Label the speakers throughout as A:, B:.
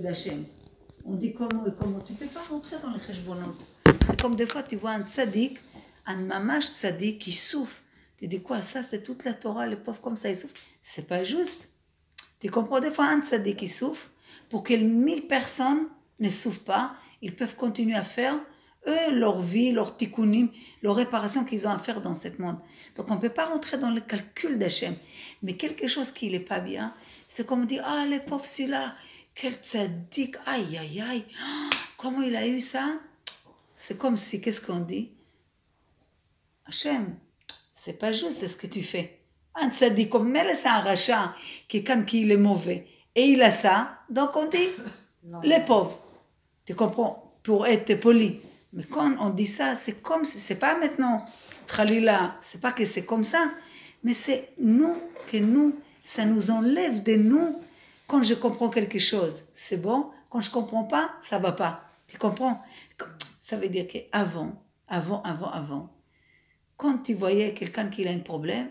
A: d'Hachem. On dit comment et comment. Tu ne peux pas rentrer dans les cheshbonot. C'est comme des fois tu vois un tzaddik, un mamash tzaddik qui souffre. Tu dis quoi, ça c'est toute la Torah, les pauvres comme ça ils souffrent. C'est pas juste. Tu comprends, des fois un tzaddik qui souffre, pour que 1000 personnes ne souffrent pas, ils peuvent continuer à faire eux, leur vie, leur tikkunim, leur réparation qu'ils ont à faire dans ce monde. Donc on ne peut pas rentrer dans le calcul d'Hachem. Mais quelque chose qui n'est pas bien, c'est comme on dit, ah les pauvres celui-là, quel tzaddik, aïe aïe aïe, comment il a eu ça? C'est comme si, qu'est-ce qu'on dit? Hachem, c'est pas juste, c'est ce que tu fais. Un tzaddik, comme mais c'est un rachat, quelqu'un qui est mauvais, et il a ça, donc on dit, les pauvres. Tu comprends? Pour être poli. Mais quand on dit ça, c'est comme si, c'est pas maintenant, Khalila, c'est pas que c'est comme ça, mais c'est nous, que nous, ça nous enlève de nous. Quand je comprends quelque chose, c'est bon. Quand je comprends pas, ça va pas. Tu comprends? Ça veut dire qu'avant, quand tu voyais quelqu'un qui a un problème,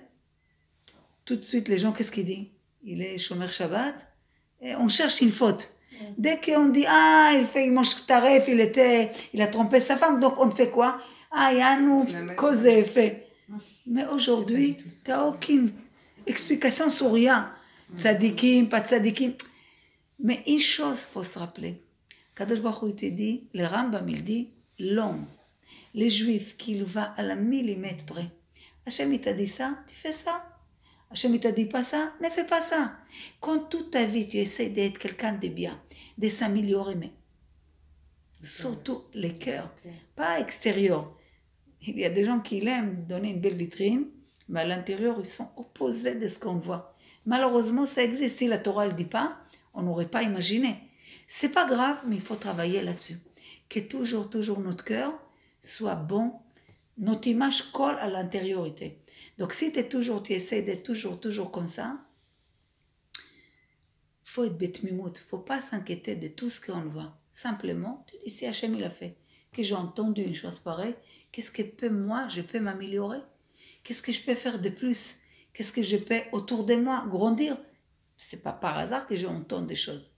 A: tout de suite, les gens, qu'est-ce qu'ils disent? Il est Shomer Shabbat, et on cherche une faute. Dès qu'on dit, ah, il mange taref, il a trompé sa femme, donc on fait quoi? Ah, il y a nous, cause et effet. Mais aujourd'hui, tu n'as aucune explication sur rien. Tzadikim, pas tzadikim. Mais une chose, il faut se rappeler. Kadosh Baruch Hu, il te dit, le Rambam, il dit, l'homme, les juifs, qu'il va à la millimètre près. Hachem, il t'a dit ça, tu fais ça. Hachem, il t'a dit pas ça, ne fais pas ça. Quand toute ta vie, tu essaies d'être quelqu'un de bien, de s'améliorer, mais surtout les cœurs, pas extérieurs. Il y a des gens qui l'aiment donner une belle vitrine, mais à l'intérieur, ils sont opposés de ce qu'on voit. Malheureusement, ça existe. Si la Torah ne le dit pas, on n'aurait pas imaginé. C'est pas grave, mais il faut travailler là-dessus. Que toujours notre cœur soit bon, notre image colle à l'intériorité. Donc si tu essaies d'être toujours comme ça, il faut être betmimout, il ne faut pas s'inquiéter de tout ce qu'on voit. Simplement, tu dis si Hachem il a fait, que j'ai entendu une chose pareille, qu'est-ce que je peux m'améliorer? Qu'est-ce que je peux faire de plus? Qu'est-ce que je peux autour de moi grandir? Ce n'est pas par hasard que j'entends des choses.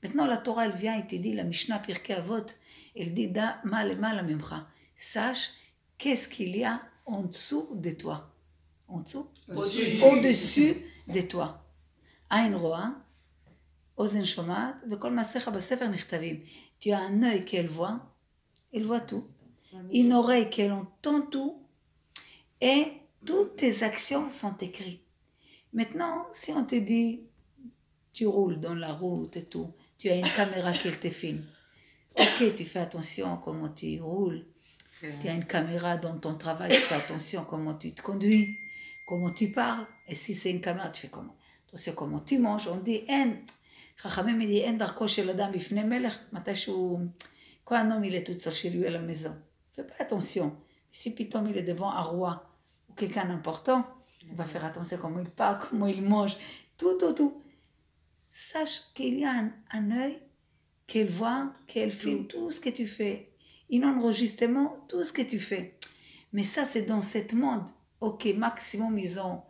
A: Maintenant la Torah elle vient et te dit, la Mishnah Pirkei Avot, elle dit da mal memcha. Sache qu'est-ce qu'il y a en dessous de toi. En dessous? Au-dessus de toi. Ain roa, ozen shomat, vekol maasecha besefer nichtavim. Tu as un œil qu'elle voit tout. Une oreille qu'elle entend tout. Et toutes tes actions sont écrites. Maintenant, si on te dit, tu roules dans la route et tout, tu as une caméra qui te filme. Ok, tu fais attention à comment tu roules. Tu as une caméra dans ton travail, tu fais attention à comment tu te conduis, comment tu parles. Et si c'est une caméra, tu fais comment? Attention comment tu manges. On dit, Chachamim dit, en darko shel adam bifnei melech, quand un homme il est tout seul chez lui à la maison. Fais pas attention. Si pitom il est devant un roi ou quelqu'un d'important, on va faire attention à comment il parle, comment il mange, tout. Sache qu'il y a un œil qu'elle voit, qu'elle filme tout ce que tu fais. Il enregistre tout ce que tu fais. Mais ça, c'est dans ce monde. Ok, maximum, ils ont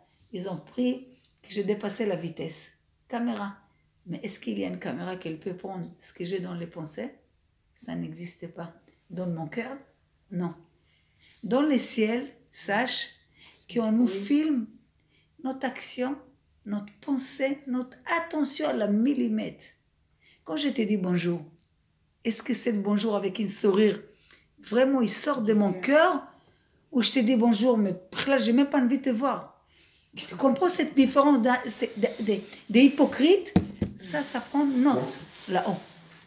A: pris que j'ai dépassé la vitesse. Caméra. Mais est-ce qu'il y a une caméra qu'elle peut prendre ce que j'ai dans les pensées? Ça n'existe pas. Dans mon cœur? Non. Dans le ciel, sache qu'on nous filme notre action, notre pensée, notre attention à la millimètre. Quand je te dis bonjour, est-ce que c'est le bonjour avec un sourire, vraiment il sort de mon cœur, ou je te dis bonjour, mais là je n'ai même pas envie de te voir. Tu comprends cette différence des hypocrites? Ça prend note là-haut.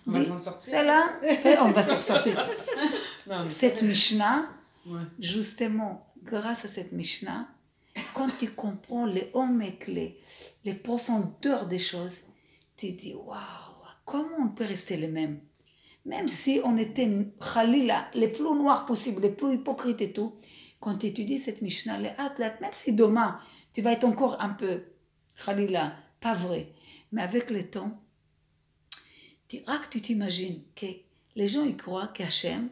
B: On va s'en sortir.
A: C'est là, et on va s'en sortir. Cette Mishnah, justement, grâce à cette Mishnah, quand tu comprends les omek, les profondeurs des choses, tu te dis, waouh, comment on peut rester les mêmes? Même si on était khalila, les plus noirs possibles, les plus hypocrites et tout, quand tu étudies cette Mishnah, les athlètes, même si demain, tu vas être encore un peu khalila, pas vrai, mais avec le temps, tu t'imagines que les gens ils croient qu'Hachem,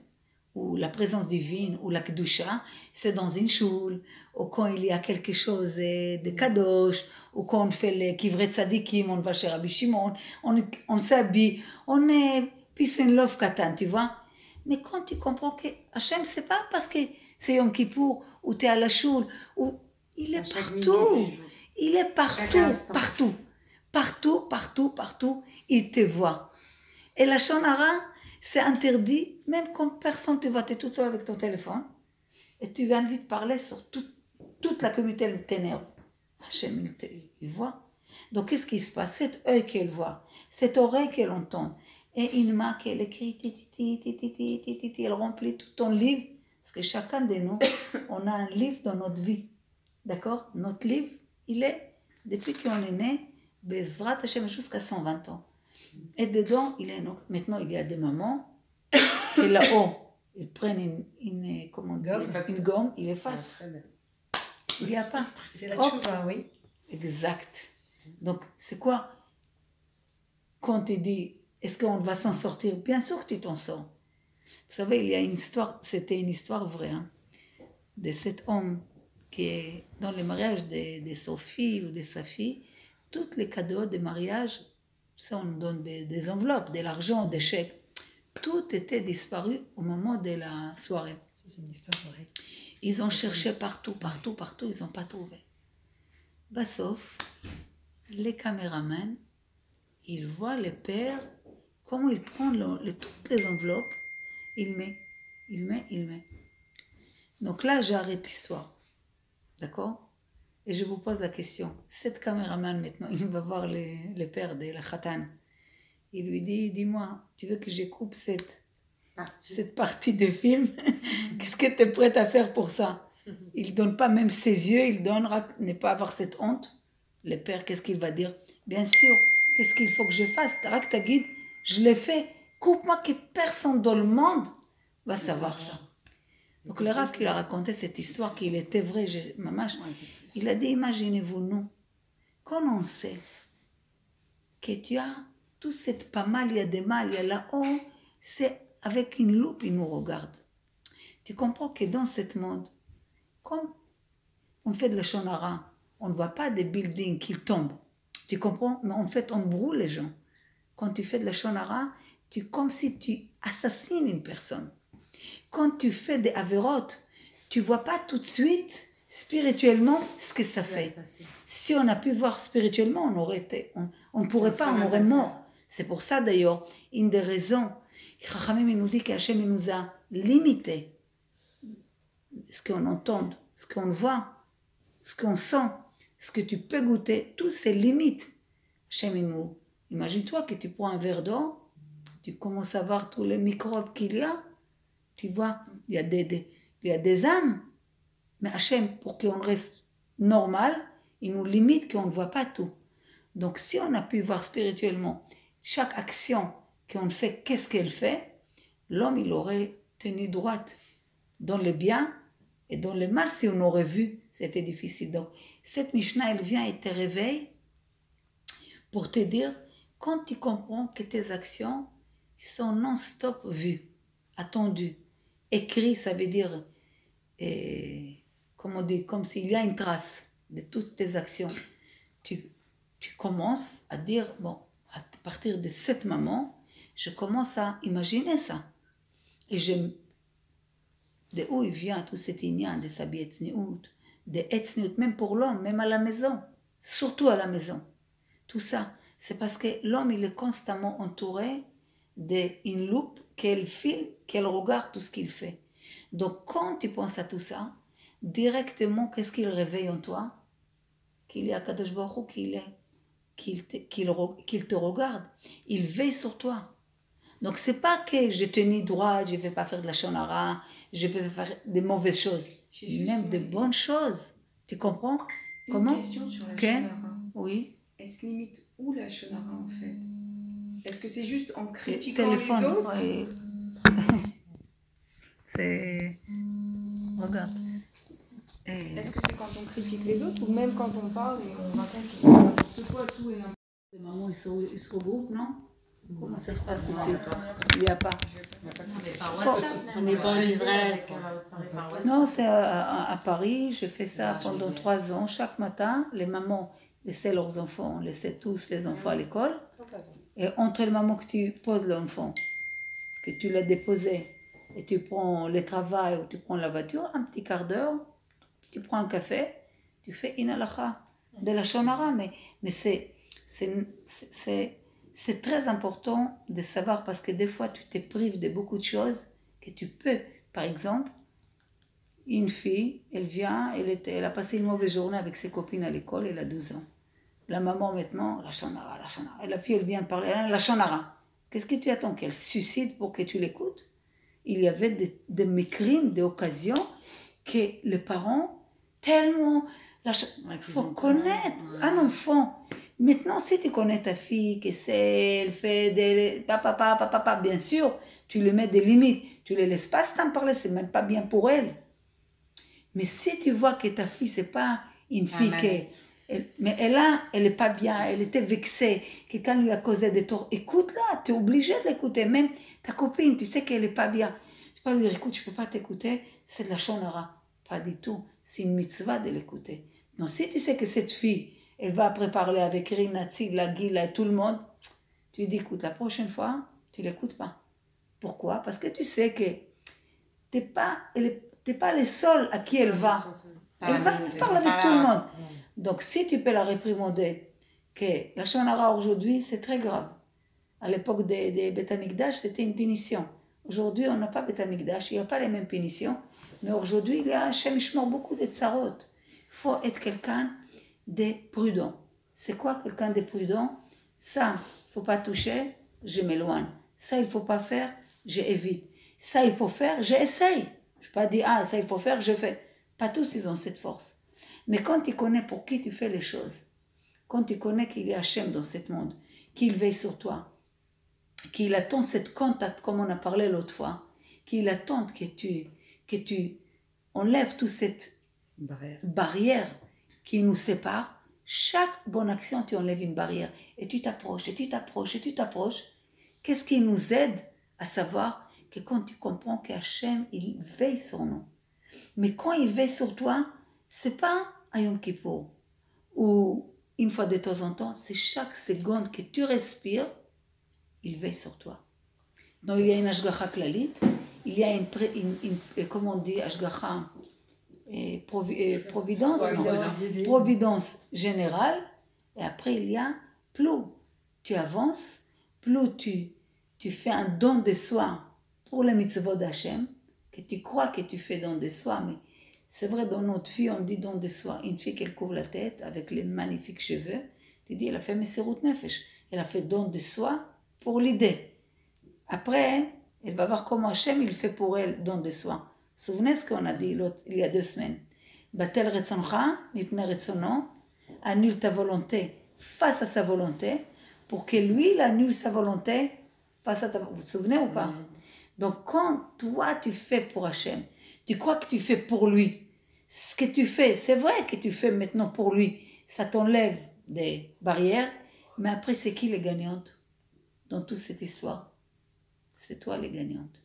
A: ou la présence divine, ou la kedusha, c'est dans une choule, ou quand il y a quelque chose de kadosh, ou quand on fait les kivret tzadikim, on va chez Rabbi Shimon, on s'habille, on est peace and love katan, tu vois. Mais quand tu comprends que Hachem, c'est pas parce que c'est Yom Kippour, ou tu es à la choule, ou il est partout, il est partout, partout, il te voit. Et la shonara, c'est interdit, même quand personne te voit, tu es toute seule avec ton téléphone, et tu viens vite parler sur toute la communauté t'énerve. Hachem, il voit. Donc, qu'est-ce qui se passe? Cet œil qu'elle voit, cette oreille qu'elle entend, et une main qu'elle écrit, elle remplit tout ton livre, parce que chacun de nous, on a un livre dans notre vie. D'accord? Notre livre, il est, depuis qu'on est né, Bezrat Hachem jusqu'à 120 ans. Et dedans, maintenant, il y a des mamans qui là-haut, ils prennent une gomme, ils effacent. Il n'y a pas.
B: C'est la tchouva, oui.
A: Exact. Donc, c'est quoi? Quand tu dis, est-ce qu'on va s'en sortir? Bien sûr que tu t'en sors. Vous savez, il y a une histoire, c'était une histoire vraie, hein, de cet homme qui est dans le mariage de Sophie ou de sa fille, tous les cadeaux de mariage, ça on donne des enveloppes, de l'argent, des chèques. Tout était disparu au moment de la soirée.
B: Ça, c'est une histoire vraie.
A: Ils ont cherché partout, ils n'ont pas trouvé. Bah, sauf les caméramans, ils voient le père, comment il prend toutes les enveloppes, il met. Donc là, j'arrête l'histoire. D'accord? Et je vous pose la question. Cet caméraman, maintenant, il va voir le père de la khatan. Il lui dit, dis-moi, tu veux que je coupe cette partie de film? Qu'est-ce que tu es prête à faire pour ça? Il ne donne pas même ses yeux, il donne, ne pas avoir cette honte. Le père, qu'est-ce qu'il va dire? Bien sûr, qu'est-ce qu'il faut que je fasse? Tarak ta guide, je l'ai fait. Coupe-moi que personne dans le monde va savoir ça. Donc le Rav qui a raconté cette histoire, qu'il était vrai, il a dit, imaginez-vous nous, quand on sait que tu as tout cette pas mal, il y a des mal, il y a là-haut, c'est avec une loupe, il nous regarde. Tu comprends que dans ce monde, comme on fait de la shonara, on ne voit pas des buildings qui tombent. Tu comprends? Mais en fait, on brûle les gens. Quand tu fais de la shonara, comme si tu assassines une personne. Quand tu fais des avérotes, tu ne vois pas tout de suite spirituellement ce que ça fait. Si on a pu voir spirituellement, on ne pourrait pas, on aurait mort. C'est pour ça d'ailleurs, une des raisons, Chachamim nous dit qu'Hachem nous a limité ce qu'on entend, ce qu'on voit, ce qu'on sent, ce que tu peux goûter, toutes ces limites. Hachem nous, imagine-toi que tu prends un verre d'eau, tu commences à voir tous les microbes qu'il y a, tu vois, il y a des âmes, mais Hachem, pour qu'on reste normal, il nous limite qu'on ne voit pas tout. Donc si on a pu voir spirituellement chaque action qu'on fait, qu'est-ce qu'elle fait, l'homme il aurait tenu droite dans le bien et dans le mal. Si on aurait vu, c'était difficile. Donc cette Mishnah, elle vient et te réveille pour te dire, quand tu comprends que tes actions sont non-stop vues, attendues, écrites, ça veut dire, comme on dit, comme s'il y a une trace de toutes tes actions, tu commences à dire, bon, à partir de cette moment, je commence à imaginer ça. Et de où il vient tout cet ignan de s'habiller tzniut, de tzniut, même pour l'homme, même à la maison, surtout à la maison. Tout ça, c'est parce que l'homme, il est constamment entouré d'une loupe qu'elle filme, qu'elle regarde tout ce qu'il fait. Donc, quand tu penses à tout ça, directement, qu'est-ce qu'il réveille en toi? Qu'il y a Kadosh Baruch Hu, qu'il te regarde. Il veille sur toi. Donc, c'est pas que je tenais droit, je ne vais pas faire de la shonara, je vais faire des mauvaises choses, même de bonnes choses. Tu comprends?
B: Une question sur la shonara.
A: Oui.
B: Elle se limite où la shonara en fait? Est-ce que c'est juste en critiquant les autres?
A: Oui. C'est... Regarde.
B: Est-ce que c'est quand on critique les autres ou même quand on parle et on raconte n'importe quoi, tout et n'importe quoi?
A: Les mamans, ils se regroupent, non? Comment ça se passe ici? Il n'y a pas.
C: Non, mais par WhatsApp. On n'est pas en Israël.
A: Non, c'est à Paris. J'ai fait ça pendant 3 ans. Chaque matin, les mamans laissaient leurs enfants, laissaient tous les enfants à l'école. Et entre le moment que tu poses l'enfant, que tu l'as déposé, et tu prends le travail ou tu prends la voiture, un petit quart d'heure, tu prends un café, tu fais une halakha de la shonara. Mais c'est très important de savoir parce que des fois tu te prives de beaucoup de choses que tu peux. Par exemple, une fille, elle vient, elle a passé une mauvaise journée avec ses copines à l'école, elle a 12 ans. La maman maintenant, la shonara. Et la fille, elle vient parler, la shonara. Qu'est-ce que tu attends? Qu'elle se suicide pour que tu l'écoutes? Il y avait des mécrimes, des occasions que les parents, tellement... Il faut connaître un enfant. Maintenant, si tu connais ta fille, que elle fait des... Papa, bien sûr, tu lui mets des limites. Tu ne les laisses pas t'en parler, c'est même pas bien pour elle. Mais si tu vois que ta fille, c'est pas une fille mais elle n'est pas bien, elle était vexée, quelqu'un lui a causé des torts. Écoute-la, tu es obligé de l'écouter. Même ta copine, tu sais qu'elle n'est pas bien. Tu peux lui dire, écoute, je ne peux pas t'écouter, c'est de la shonara. Pas du tout, c'est une mitzvah de l'écouter. Donc si tu sais que cette fille, elle va après parler avec Rinatzi, la Gila et tout le monde, tu lui dis, écoute, la prochaine fois, tu ne l'écoutes pas. Pourquoi? Parce que tu sais que tu n'es pas le seul à qui elle va. Elle parle avec tout le monde. Donc, si tu peux la réprimander, que la shonara aujourd'hui, c'est très grave. À l'époque des Beth Amikdash, c'était une punition. Aujourd'hui, on n'a pas Beth Amikdash, il n'y a pas les mêmes punitions. Mais aujourd'hui, il y a Hashem Ishmor beaucoup de tsarot. Il faut être quelqu'un de prudent. C'est quoi quelqu'un de prudent? Ça, il ne faut pas toucher, je m'éloigne. Ça, il ne faut pas faire, j'évite. Ça, il faut faire, j'essaye. Je ne peux pas dire, ça, il faut faire, je fais. Pas tous, ils ont cette force. Mais quand tu connais pour qui tu fais les choses, quand tu connais qu'il y a Hachem dans ce monde, qu'il veille sur toi, qu'il attend cette contact, comme on a parlé l'autre fois, qu'il attend que tu enlèves toute cette barrière qui nous sépare. Chaque bonne action, tu enlèves une barrière. Et tu t'approches, et tu t'approches, et tu t'approches. Qu'est-ce qui nous aide à savoir que quand tu comprends qu'Hachem, il veille sur nous. Mais quand il veille sur toi, c'est pas un Yom Kippour ou une fois de temps en temps, c'est chaque seconde que tu respires, il veille sur toi. Donc il y a une Ashgacha Klalit, il y a une comment on dit, Ashgacha providence, providence générale, et après il y a plus tu avances, plus tu fais un don de soi pour les mitzvot d'Hachem, que tu crois que tu fais don de soi, mais c'est vrai, dans notre vie, on dit don de soi. Une fille qui couvre la tête avec les magnifiques cheveux, tu dis, elle a fait Messerut Nefesh. Elle a fait don de soi pour l'idée. Après, elle va voir comment Hachem, il fait pour elle don de soi. Souvenez ce qu'on a dit il y a 2 semaines. Batel retzoncha, mipne retzono, annule ta volonté face à sa volonté, pour que lui, il annule sa volonté face à ta volonté. Vous vous souvenez ou pas? Donc, quand toi, tu fais pour Hachem, tu crois que tu fais pour lui. Ce que tu fais, c'est vrai que tu fais maintenant pour lui. Ça t'enlève des barrières. Mais après, c'est qui les gagnantes dans toute cette histoire? C'est toi les gagnantes.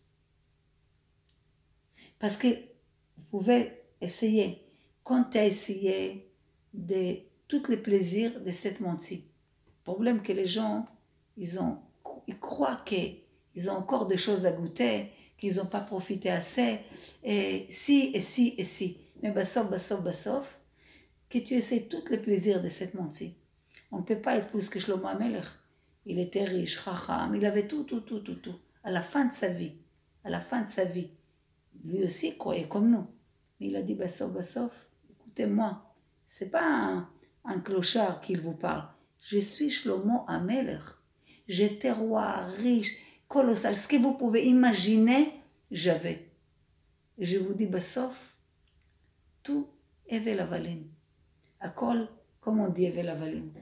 A: Parce que vous pouvez essayer. Quand tu as essayé de tous les plaisirs de cette monde-ci, le problème que les gens, ils croient qu'ils ont encore des choses à goûter, qu'ils n'ont pas profité assez, et si. Mais bassof, que tu essaies tous les plaisirs de cette monde-ci. On ne peut pas être plus que Shlomo HaMelech. Il était riche, chacham, il avait tout. À la fin de sa vie, lui aussi croyait comme nous. Mais il a dit, bassof, écoutez-moi, c'est pas un clochard qu'il vous parle. Je suis Shlomo HaMelech. J'étais roi, riche, colossal. Ce que vous pouvez imaginer, j'avais. Et je vous dis, bassof, tout Evel Avalim. Akol, comme on dit Evel Avalim?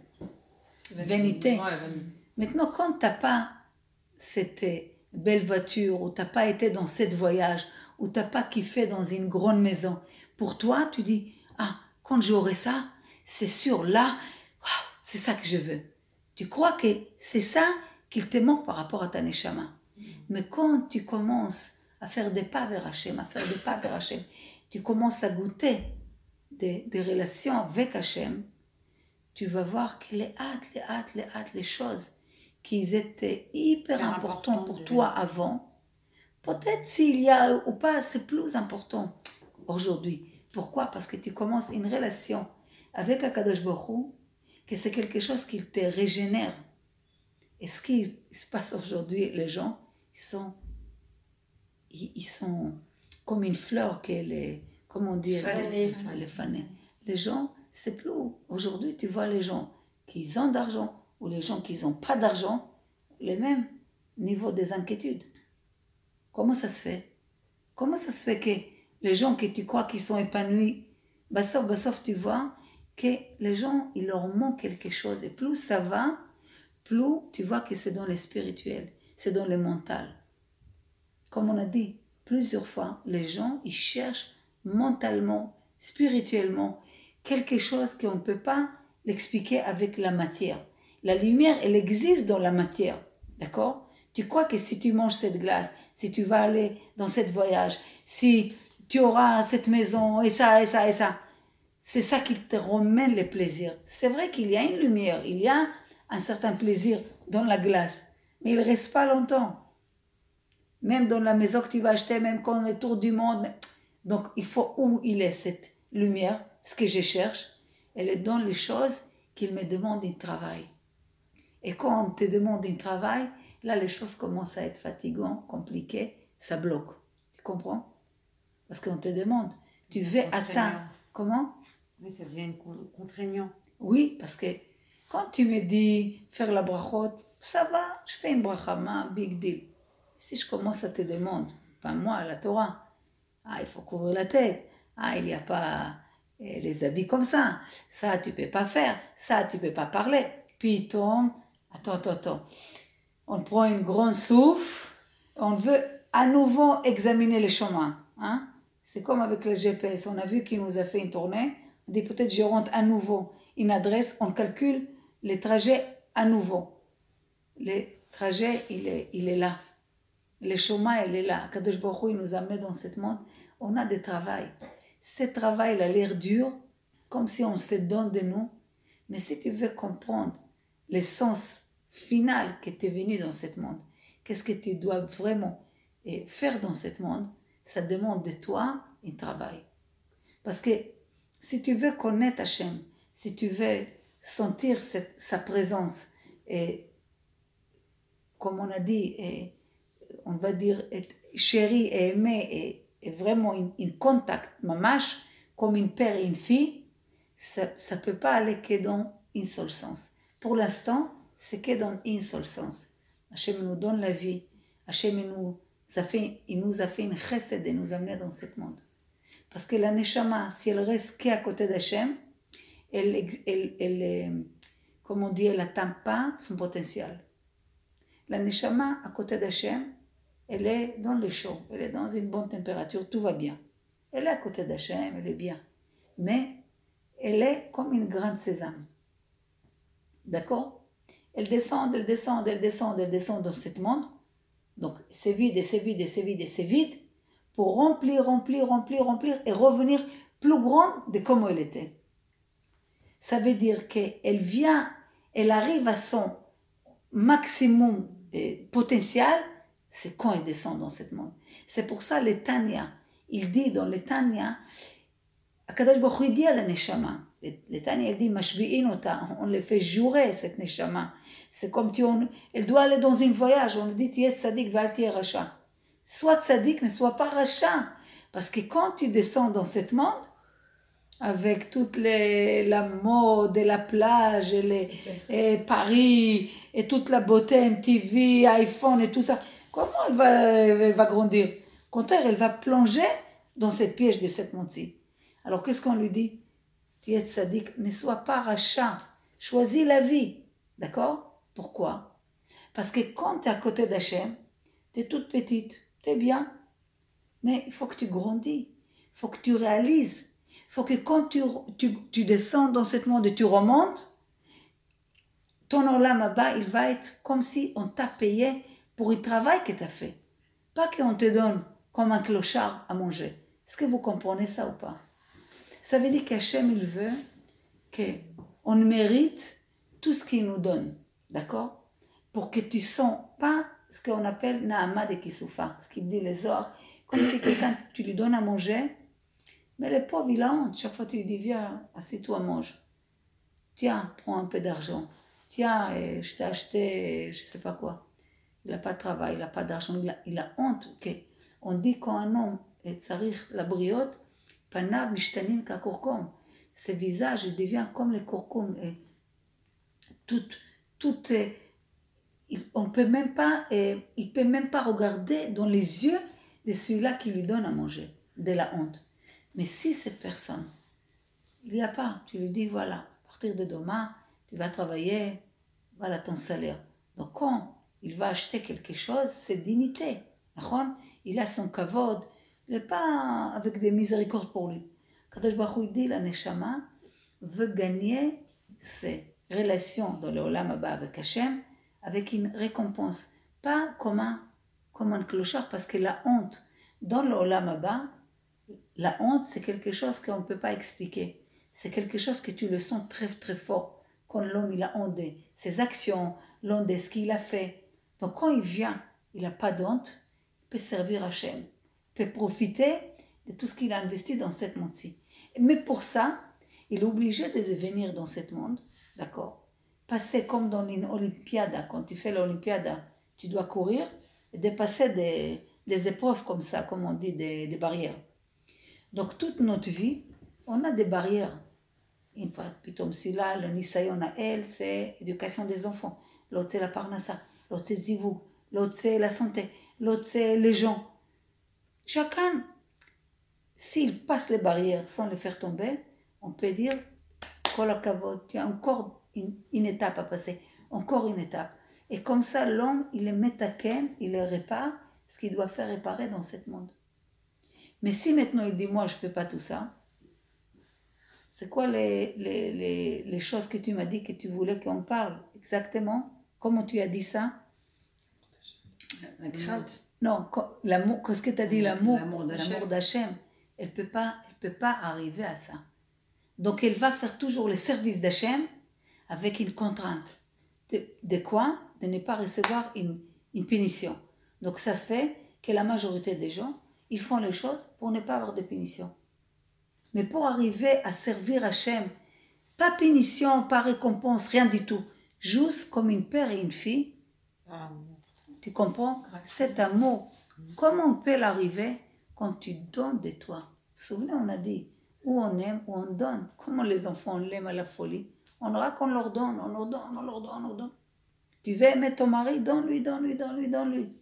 A: Vanité. Maintenant, quand tu n'as pas cette belle voiture, ou tu n'as pas été dans ce voyage, ou tu n'as pas kiffé dans une grande maison, pour toi, tu dis, quand j'aurai ça, c'est sûr, là, c'est ça que je veux. Tu crois que c'est ça qu'il te manque par rapport à ta neshama. Mais quand tu commences à faire des pas vers Hachem, tu commences à goûter des relations avec Hachem, tu vas voir que les choses qui étaient hyper importantes pour toi avant, peut-être s'il y a ou pas, c'est plus important aujourd'hui. Pourquoi? Parce que tu commences une relation avec Akadosh Baruch Hu, que c'est quelque chose qui te régénère. Et ce qui se passe aujourd'hui, les gens, ils sont comme une fleur qu'elle est, comment dire, elle est fanée. Les gens, c'est plus. Aujourd'hui, tu vois les gens qui ont d'argent ou les gens qui n'ont pas d'argent, les mêmes niveaux des inquiétudes. Comment ça se fait? Comment ça se fait que les gens que tu crois qu'ils sont épanouis, sauf tu vois que les gens, il leur manque quelque chose. Et plus ça va, plus tu vois que c'est dans le spirituel, c'est dans le mental. Comme on a dit plusieurs fois, les gens, ils cherchent mentalement, spirituellement, quelque chose qu'on ne peut pas l'expliquer avec la matière. La lumière, elle existe dans la matière, d'accord? Tu crois que si tu manges cette glace, si tu vas aller dans ce voyage, si tu auras cette maison, et ça, c'est ça qui te ramène le plaisir. C'est vrai qu'il y a une lumière, il y a un certain plaisir dans la glace, mais il ne reste pas longtemps. Même dans la maison que tu vas acheter, même quand on est autour du monde. Donc, il faut où il est cette lumière, ce que je cherche. Elle est dans les choses qu'il me demande un travail. Et quand on te demande un travail, là, les choses commencent à être fatigantes, compliquées, ça bloque. Tu comprends? Parce qu'on te demande, tu veux atteindre. Comment?
C: Oui, ça devient contraignant.
A: Oui, parce que quand tu me dis faire la brachot, ça va, je fais une brachama, big deal. Si je commence à te demander, pas moi, la Torah, il faut couvrir la tête, il n'y a pas les habits comme ça tu peux pas faire, ça tu peux pas parler. Puis il tombe, attends, on prend une grande souffle, on veut à nouveau examiner les chemins. C'est comme avec le GPS, on a vu qu'il nous a fait une tournée, on dit peut-être je rentre à nouveau une adresse, on calcule les trajets à nouveau. Le trajet, il est là. Le chemin, il est là. Kadosh Baruch Hu, il nous a mis dans ce monde. On a des travail. Ce travail, il a l'air dur, comme si on se donne de nous. Mais si tu veux comprendre l'essence finale que tu es venu dans ce monde, qu'est-ce que tu dois vraiment faire dans ce monde, ça demande de toi un travail. Parce que si tu veux connaître Hachem, si tu veux sentir sa présence, et comme on a dit, on va dire, être chéri et aimé et vraiment un contact, mamash, comme une père et une fille, ça ne peut pas aller que dans un seul sens. Pour l'instant, c'est que dans un seul sens. Hachem nous donne la vie. Hachem il nous a fait une chesed de nous amener dans ce monde. Parce que la neshama, si elle reste qu'à côté d'Hachem, comme on dit, elle n'atteint pas son potentiel. La neshama, à côté d'Hachem, elle est dans le chaud, elle est dans une bonne température, tout va bien. Elle est à côté d'Hachem, elle est bien. Mais elle est comme une grande sésame. D'accord? Elle descend dans ce monde. Donc, c'est vide, pour remplir, et revenir plus grande de comment elle était. Ça veut dire elle arrive à son maximum potentiel, c'est quand elle descend dans ce monde. C'est pour ça, le Tanya, il dit dans le Tanya, Akadosh Baruch Hu dit à la Neshama, le Tanya, il dit, Mashbi'in ota, on le fait jurer, cette Neshama. C'est comme elle doit aller dans un voyage, on lui dit, Tiet Tzadik ve'al tiye Rasha. Sois Tzadik, ne sois pas Rasha. Parce que quand tu descends dans ce monde, avec toute la mode et la plage et Paris et toute la beauté MTV, iPhone et tout ça, comment elle va grandir? Au contraire, elle va plonger dans cette piège de cette monde-ci. Alors qu'est-ce qu'on lui dit? Tiet Tzadik, ne sois pas rachat, choisis la vie. D'accord? Pourquoi? Parce que quand tu es à côté d'Hachem, tu es toute petite, tu es bien, mais il faut que tu grandis, il faut que tu réalises. Il faut que quand tu descends dans ce monde et tu remontes, ton olam haba, il va être comme si on t'a payé pour le travail que tu as fait. Pas qu'on te donne comme un clochard à manger. Est-ce que vous comprenez ça ou pas? Ça veut dire qu'Hachem, il veut qu'on mérite tout ce qu'il nous donne. D'accord? Pour que tu ne sens pas ce qu'on appelle Na'ama de Kisoufa, ce qu'il dit les ors, comme si quelqu'un, tu lui donnes à manger, mais le pauvre, il a honte. Chaque fois, tu lui dis, viens, assieds-toi, mange. Tiens, prends un peu d'argent. Tiens, je t'ai acheté, je ne sais pas quoi. Il n'a pas de travail, il n'a pas d'argent, il a honte. Okay. On dit quand un homme est tsarich la briotte, panav mishtanim kakurkum. Ses visages, il devient comme les kurkum. On peut même pas, il ne peut même pas regarder dans les yeux de celui-là qui lui donne à manger, de la honte. Mais si cette personne, il n'y a pas, tu lui dis voilà, à partir de demain, tu vas travailler, voilà ton salaire. Donc quand il va acheter quelque chose, c'est dignité. Il a son kavod, il n'est pas avec des miséricordes pour lui. Kadosh Baruch Hu dit, la neshama veut gagner ses relations dans le olam haba avec Hachem, avec une récompense, pas comme un clochard, parce que la honte, dans le olam haba, la honte, c'est quelque chose qu'on ne peut pas expliquer. C'est quelque chose que tu le sens très très fort. Quand l'homme il a honte de ses actions, l'honte de ce qu'il a fait. Donc quand il vient, il n'a pas d'honte, il peut servir Hachem, il peut profiter de tout ce qu'il a investi dans cette monde-ci. Mais pour ça, il est obligé de devenir dans ce monde, d'accord? Passer comme dans une olympiade, quand tu fais l'olympiade, tu dois courir et dépasser des épreuves comme ça, comme on dit, des barrières. Donc toute notre vie, on a des barrières. Une fois, pitoum celui-là, le nisayon à elle, c'est l'éducation des enfants. L'autre, c'est la parnassa. L'autre, c'est zivou. L'autre, c'est la santé. L'autre, c'est les gens. Chacun, s'il passe les barrières sans les faire tomber, on peut dire, kol hakavod, tu as encore une étape à passer. Encore une étape. Et comme ça, l'homme, il est metaken, il le répare, ce qu'il doit faire réparer dans ce monde. Mais si maintenant il dit, moi, je ne fais pas tout ça, c'est quoi les choses que tu m'as dit que tu voulais qu'on parle exactement? Comment tu as dit ça?
C: La crainte.
A: Non, l'amour, qu'est-ce que tu as dit? L'amour
C: D'Hachem.
A: d'Hachem. Elle peut pas arriver à ça. Donc elle va faire toujours le service d'Hachem avec une contrainte. De quoi? De ne pas recevoir une punition. Donc ça se fait que la majorité des gens, ils font les choses pour ne pas avoir de punition. Mais pour arriver à servir Hachem, pas punition, pas récompense, rien du tout. Juste comme une père et une fille. Tu comprends? Cet amour, comment on peut l'arriver quand tu donnes de toi? Vous vous souvenez, on a dit, où on aime, où on donne. Comment les enfants l'aiment à la folie? On aura qu'on leur donne, on leur donne, on leur donne, on leur donne. Tu veux aimer ton mari, donne-lui, donne-lui, donne-lui, donne-lui.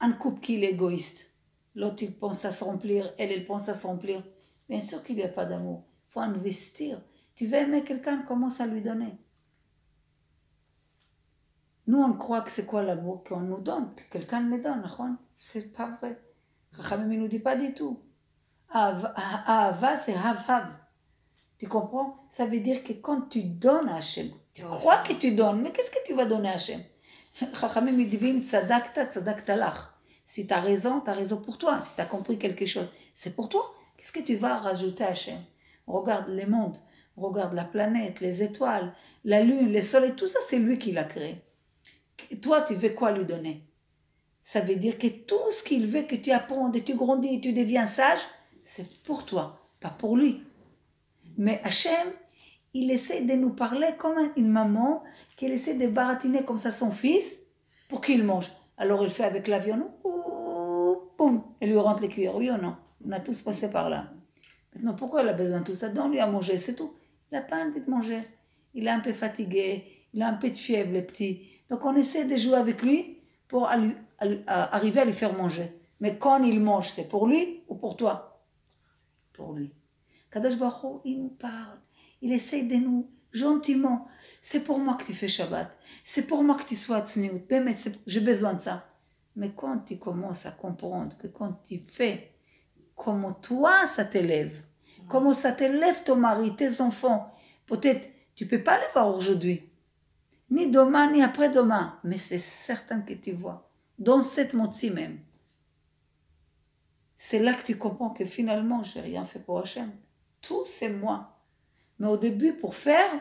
A: Un couple qui est égoïste. L'autre, il pense à se remplir, elle pense à se remplir. Bien sûr qu'il n'y a pas d'amour. Il faut investir. Tu veux aimer quelqu'un, commence à lui donner. Nous, on croit que c'est quoi l'amour qu'on nous donne, que quelqu'un me donne. C'est pas vrai. Chachamim ne nous dit pas du tout. Ahava, c'est hav-hav. Tu comprends? Ça veut dire que quand tu donnes à Hachem, tu crois que tu donnes, mais qu'est-ce que tu vas donner à Hachem? Chachamim me dit, tzadakta lach. Si tu as raison pour toi. Si tu as compris quelque chose, c'est pour toi. Qu'est-ce que tu vas rajouter à Hachem? On regarde les mondes, on regarde la planète, les étoiles, la lune, le soleil, tout ça, c'est lui qui l'a créé. Toi, tu veux quoi lui donner? Ça veut dire que tout ce qu'il veut que tu apprennes, tu grandis, tu deviens sage, c'est pour toi, pas pour lui. Mais Hachem, il essaie de nous parler comme une maman qui essaie de baratiner comme ça son fils pour qu'il mange. Alors il fait avec l'avion, boum, elle lui rentre les cuillères, oui ou non? On a tous passé par là. Maintenant, pourquoi il a besoin de tout ça? Donne-lui à manger, c'est tout. Il n'a pas envie de manger. Il est un peu fatigué, il a un peu de fièvre, le petit. Donc on essaie de jouer avec lui pour arriver à lui faire manger. Mais quand il mange, c'est pour lui ou pour toi? Pour lui. Kadosh Baruch Hu, il nous parle. Il essaie de nous, gentiment. C'est pour moi que tu fais Shabbat. C'est pour moi que tu sois tzniout. J'ai besoin de ça. Mais quand tu commences à comprendre que quand tu fais, comment toi ça t'élève, comment ça t'élève ton mari, tes enfants, peut-être tu ne peux pas les voir aujourd'hui. ni demain, ni après-demain. Mais c'est certain que tu vois. Dans cette motzi même. C'est là que tu comprends que finalement, je n'ai rien fait pour Hachem. Tout, c'est moi. Mais au début, pour faire,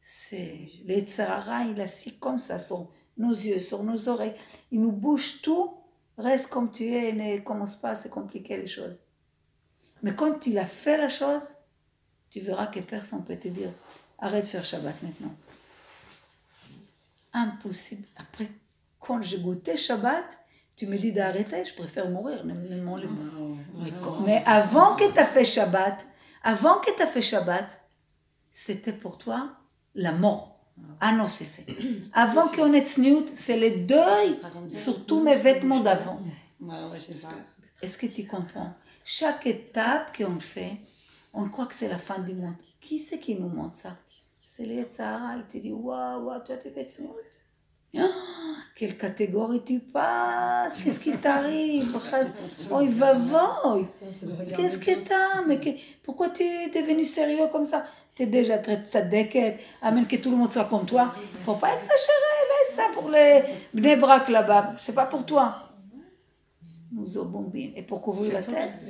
A: c'est le Yetzer Hara, il assis comme ça sur nos yeux, sur nos oreilles. Il nous bouge tout. Reste comme tu es, ne commence pas à se compliquer les choses. Mais quand tu l'as fait la chose, tu verras que personne ne peut te dire arrête de faire Shabbat maintenant. Impossible. Après, quand j'ai goûté Shabbat, tu me dis d'arrêter, je préfère mourir, ne m'enlève pas. Mais avant que tu as fait Shabbat, c'était pour toi la mort. Ah non, c'est. Avant qu'on ait tzniout, c'est le deuil sur tous mes vêtements d'avant. Est-ce que tu comprends? Chaque étape qu'on fait, on croit que c'est la fin du monde. Qui c'est qui nous montre ça? C'est le Yetzer Hara, il te dit waouh, toi tu fais tzniout. Oh, quelle catégorie tu passes? Qu'est-ce qui t'arrive? Oh, il va voir. Qu'est-ce que t'as? Mais pourquoi tu es devenu sérieux comme ça? Tu es déjà très tzadeket. Amen, que tout le monde soit comme toi. Il ne faut pas exagérer. Laisse ça pour les Bnei Brak là-bas. Ce n'est pas pour toi. Nous au bombines. Et pour couvrir la tête?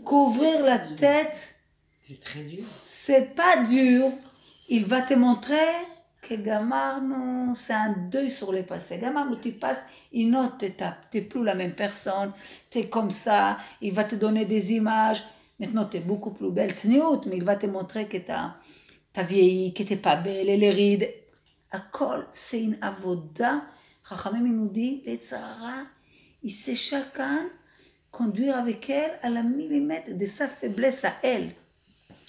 A: Couvrir la tête,
C: c'est très dur.
A: C'est pas dur. Il va te montrer que Gamarno, c'est un deuil sur le passé. Gamarno, tu passes une autre étape. Tu n'es plus la même personne. Tu es comme ça. Il va te donner des images. Maintenant, tu es beaucoup plus belle, tzniout, mais il va te montrer que tu as vieilli, que tu n'es pas belle, et les rides. Akol, c'est une avoda. Chachamim nous dit, les tzara, il sait chacun conduire avec elle à la millimètre de sa faiblesse à elle.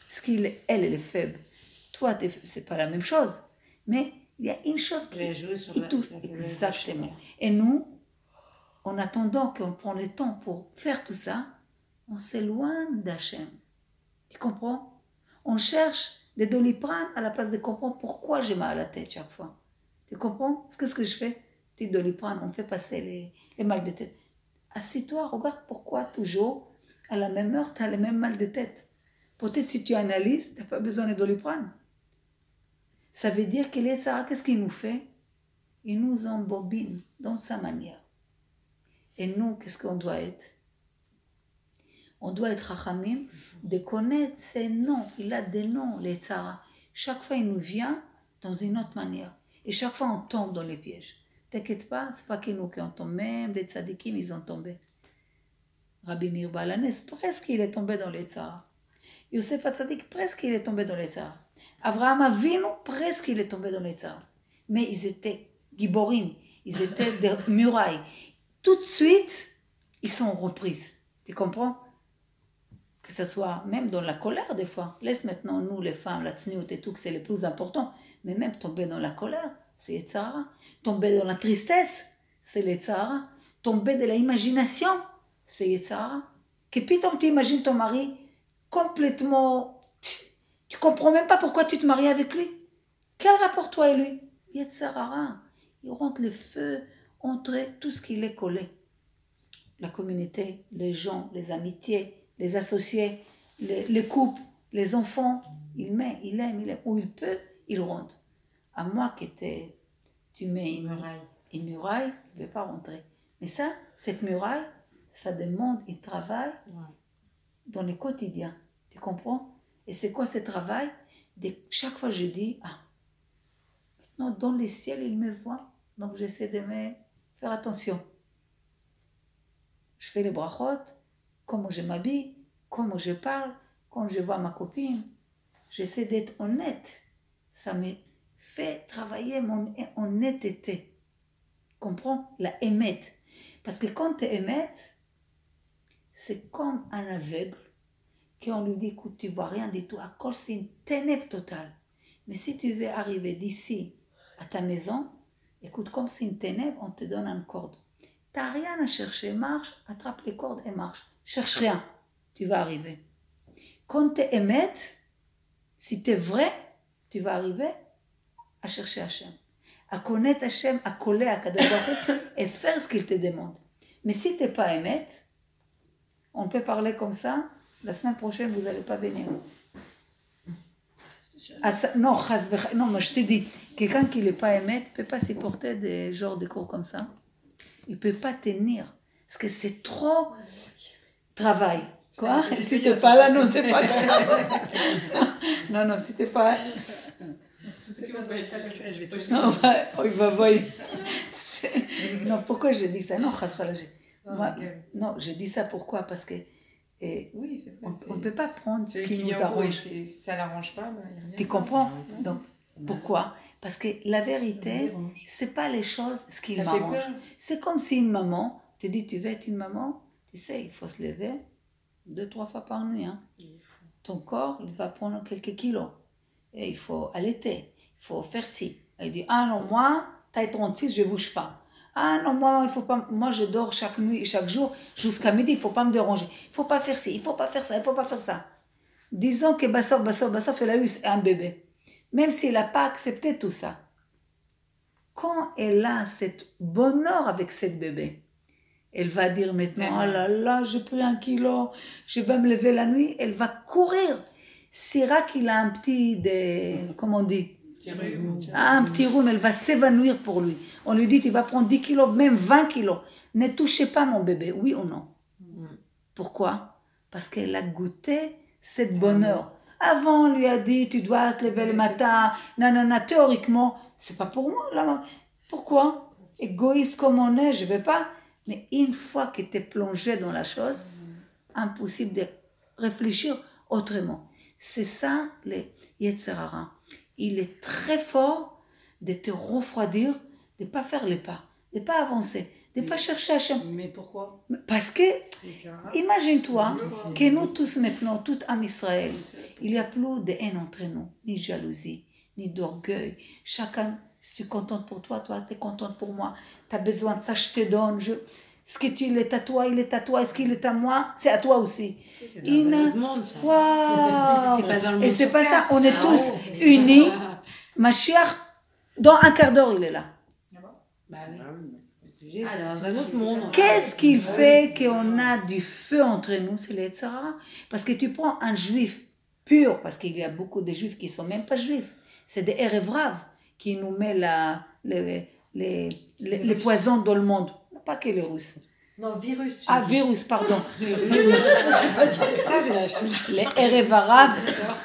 A: Parce qu'elle, elle est faible. Toi, c'est pas la même chose. Mais il y a une chose qui touche. Exactement. Et nous, en attendant qu'on prend le temps pour faire tout ça, on s'éloigne d'Hachem. Tu comprends? On cherche des Doliprane à la place de comprendre pourquoi j'ai mal à la tête chaque fois. Tu comprends? Qu'est-ce que je fais? Petit Doliprane, on fait passer les mal de tête. Assis-toi, regarde pourquoi toujours, à la même heure, tu as le même mal de tête. Peut-être si tu analyses, tu n'as pas besoin de Doliprane. Ça veut dire que les Tzara, qu'est-ce qu'il nous fait? Il nous embobine dans sa manière. Et nous, qu'est-ce qu'on doit être? On doit être Chachamim, de connaître ses noms. Il a des noms, les Tzara. Chaque fois, il nous vient dans une autre manière. Et chaque fois, on tombe dans les pièges. T'inquiète pas, c'est pas que nous qui ont tombé, même les tzadikim, ils ont tombé. Rabbi Meir Baal HaNes, presque il est tombé dans les Tzara. Yosef HaTzadik, presque il est tombé dans les Tzara. Avraham Avinu, presque il est tombé dans les Tzara. Mais ils étaient giborim, ils étaient des murailles. Tout de suite, ils sont reprises. Tu comprends? Que ce soit même dans la colère des fois. Laisse maintenant nous les femmes, la tzniout et tout, que c'est le plus important. Mais même tomber dans la colère, c'est Yetzer Hara. Tomber dans la tristesse, c'est Yetzer Hara. Tomber de l'imagination, c'est Yetzer Hara. Que pitom tu imagines ton mari complètement... Tu comprends même pas pourquoi tu te maries avec lui. Quel rapport toi et lui? Yetzer Hara. Il rentre le feu entre tout ce qui est collé. La communauté, les gens, les amitiés, les associés, les couples, les enfants. Il met, il aime. Où il peut, il rentre. À moi que tu mets une muraille, il ne veut pas rentrer. Mais ça, cette muraille, ça demande un travail dans le quotidien. Tu comprends? Et c'est quoi ce travail? Chaque fois je dis, maintenant dans le ciel, il me voit. Donc j'essaie de faire attention. Je fais les brachot, comment je m'habille, comment je parle, quand je vois ma copine. J'essaie d'être honnête. Ça me fait travailler mon honnêteté. Comprends? La émette. Parce que quand tu es émette, c'est comme un aveugle qu'on lui dit, écoute, tu vois rien du tout. À cause, c'est une ténèbre totale. Mais si tu veux arriver d'ici à ta maison, écoute, comme c'est une ténèbre, on te donne une corde. Tu n'as rien à chercher. Marche, attrape les cordes et marche. Cherche rien. Tu vas arriver. Quand tu es émette, si tu es vrai, tu vas arriver à chercher Hachem, à connaître Hachem, à coller à Kadosh Baruch Hu et faire ce qu'il te demande. Mais si tu n'es pas émette, on peut parler comme ça, la semaine prochaine, vous n'allez pas venir. Non, non, moi je te dis, quelqu'un qui n'est pas aimé ne peut pas supporter des genres de cours comme ça. Il ne peut pas tenir. Parce que c'est trop travail. Quoi? Si t'es pas là, non, c'est pas grave. Non, si t'es pas... Non, il va voir. Non, pourquoi je dis ça? Non, non, je dis ça pourquoi? Parce que oui, on ne peut pas prendre ce qui nous arrange.
B: Ça l'arrange pas.
A: Tu comprends? Donc, pourquoi? Parce que la vérité, c'est pas les choses ce qui m'arrange. C'est comme si une maman te dit, tu veux être une maman, tu sais, il faut se lever 2-3 fois par nuit. Hein. Ton corps, il va prendre quelques kilos. Et il faut allaiter, il faut faire ci. Elle dit, ah non, moi, taille 36, je ne bouge pas. Ah non, moi, il faut pas, moi, je dors chaque nuit, chaque jour, jusqu'à midi, il ne faut pas me déranger. Il ne faut pas faire ci, il ne faut pas faire ça, il ne faut pas faire ça. Disons que Bassof, elle a eu un bébé. Même s'il n'a pas accepté tout ça. Quand elle a cet bonheur avec cette bébé, elle va dire maintenant, oh là là, j'ai pris 1 kilo, je vais me lever la nuit, elle va courir. Syrah qu'il a un petit, comment on dit, un petit rhume, elle va s'évanouir pour lui. On lui dit, tu vas prendre 10 kilos, même 20 kilos. Ne touchez pas mon bébé, oui ou non? Pourquoi? Parce qu'elle a goûté cette bonheur. Avant, on lui a dit, tu dois te lever le matin, nanana, théoriquement, c'est pas pour moi, là. Pourquoi? Égoïste comme on est, je vais pas. Mais une fois que tu es plongé dans la chose, impossible de réfléchir autrement. C'est ça, les Yetzer Hara. Il est très fort de te refroidir, de ne pas faire les pas, de ne pas avancer, de ne pas chercher Hachem.
B: Mais pourquoi?
A: Parce que, imagine-toi que nous tous maintenant, tout Am Israël, il n'y a plus de haine entre nous, ni jalousie, ni d'orgueil. Chacun, je suis contente pour toi, toi, tu es contente pour moi. Tu as besoin de ça, je te donne. Ce que il est à toi, il est à toi. Est-ce qu'il est à moi? C'est à toi aussi.
C: C'est dans un autre monde, ça.
A: Wow.
C: C'est pas dans le monde.
A: Et c'est pas ça, on est tous unis. Mashiach, dans un quart d'heure, il est là.
C: Bah oui. Ah, dans un autre monde.
A: Qu'est-ce qu'il fait qu'on a du feu entre nous? C'est les Yetzer Hara. Parce que tu prends un juif pur, parce qu'il y a beaucoup de juifs qui ne sont même pas juifs. C'est des Erev Rav qui nous met les poisons dans le monde. Pas que les Russes.
D: Non, virus.
A: Ah, virus, pardon.
C: Ça, c'est la chose.
A: Les Erev Rav,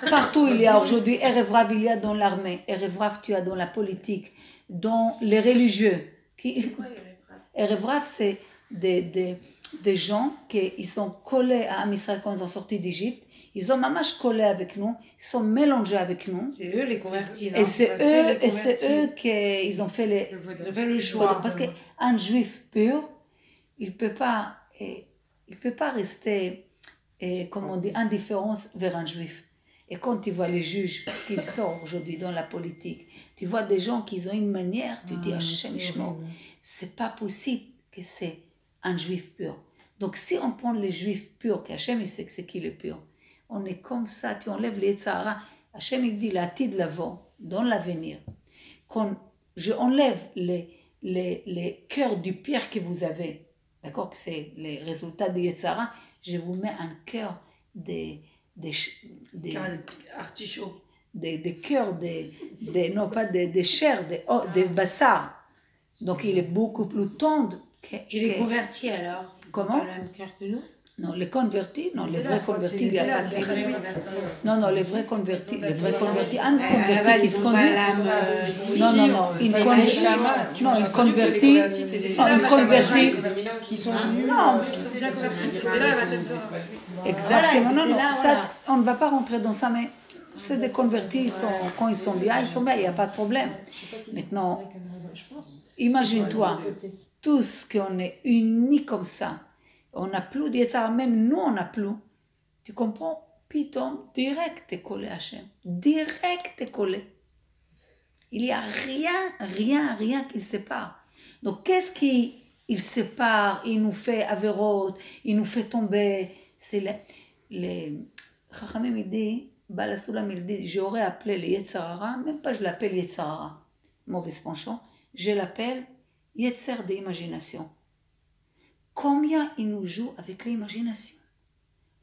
A: partout il y a aujourd'hui. Erev Rav, il y a dans l'armée. Erev Rav, tu as dans la politique, dans les religieux. Erev Rav, c'est des gens qui sont collés à Am Israël quand ils ont sorti d'Égypte. Ils ont mamash collé avec nous, ils sont mélangés avec nous.
C: C'est eux les convertis.
A: Et c'est eux qui ont fait
C: le choix.
A: Parce qu'un juif pur, il ne peut pas rester, comme on dit, indifférent vers un juif. Et quand tu vois les juges, parce qu'ils sortent aujourd'hui dans la politique, tu vois des gens qui ont une manière, tu dis, Hachem Ishmor, c'est pas possible que c'est un juif pur. Donc si on prend les juifs purs, qu'Hachem il sait que c'est qui le pur, on est comme ça, tu enlèves les Yetzer Hara. Hachem il dit, l'atid l'avant, dans l'avenir. Quand je enlève les cœurs du pire que vous avez, d'accord, que c'est les résultats des Yetzer Hara, je vous mets un cœur des
B: artichauts.
A: Des cœurs, non pas des chairs, des bassards. Donc il est beaucoup plus tendre.
C: Et les convertis alors?
A: Comment?
C: Pas le même cœur que nous?
A: Non, les convertis, non, les vrais convertis, il n'y a pas de... Non, les vrais convertis, un converti qui se conduit... Non, une convertie
B: qui sont
D: bien convertis. C'était là, elle va t'être...
A: Exactement, non, ça, on ne va pas rentrer dans ça, mais c'est des convertis, quand ils sont bien, il n'y a pas de problème. Maintenant, imagine-toi, tous qu'on est unis comme ça, on n'a plus d'Yetzer Hara, même nous on n'a plus. Tu comprends? Pitom, direct t'es collé à Hachem. Direct t'es collé. Il n'y a rien qui sépare. Donc qu'est-ce qui sépare? Il nous fait avérote, il nous fait tomber. C'est les Chachamim il dit, Baal HaSulam il dit, j'aurais appelé les Yetzer Hara, même pas je l'appelle Yetzer Hara, mauvais penchant, je l'appelle Yetzer d'imagination. Combien il nous joue avec l'imagination?